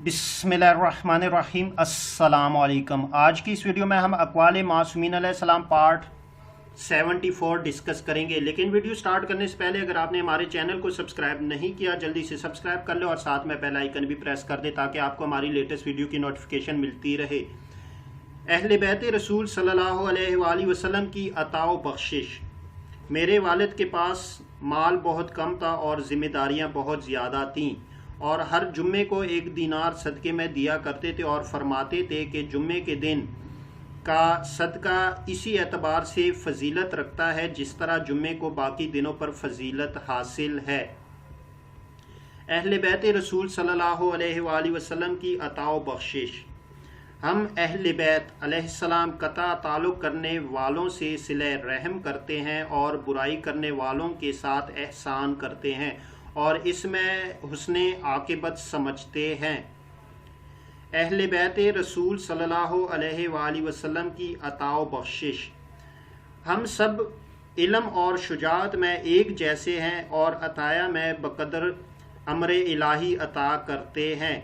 बिस्मिल्लाहिर्रहमानिर्रहीम। अस्सलाम वालेकुम। आज की इस वीडियो में हम अक़वाल मासूमीन अलैहिस्सलाम पार्ट 74 डिस्कस करेंगे। लेकिन वीडियो स्टार्ट करने से पहले अगर आपने हमारे चैनल को सब्सक्राइब नहीं किया जल्दी से सब्सक्राइब कर लो और साथ में बेल आइकन भी प्रेस कर दे ताकि आपको हमारी लेटेस्ट वीडियो की नोटिफिकेशन मिलती रहे। अहले बैत रसूल सल्लल्लाहु अलैहि वसल्लम की अता व बख्शिश। मेरे वालिद के पास माल बहुत कम था और ज़िम्मेदारियाँ बहुत ज़्यादा थीं और हर जुम्मे को 1 दीनार सदक़े में दिया करते थे और फरमाते थे कि जुम्मे के दिन का सदका इसी एतबार से फजीलत रखता है जिस तरह जुम्मे को बाकी दिनों पर फजीलत हासिल है। अहले बैत रसूल सल्लल्लाहु अलैहि वसल्लम की अता व बख्शिश। हम अहले बैत अलैहिस्सलाम कता ताल्लुक़ करने वालों से सिले रहम करते हैं और बुराई करने वालों के साथ एहसान करते हैं और इसमें हुस्ने आक़िबत समझते हैं। अहले बैत रसूल सल्लल्लाहु अलैहि वसल्लम की अता व बख्शिश। हम सब इल्म और शुजाअत में एक जैसे हैं और अताया में बक़दर अम्र इलाही अता करते हैं।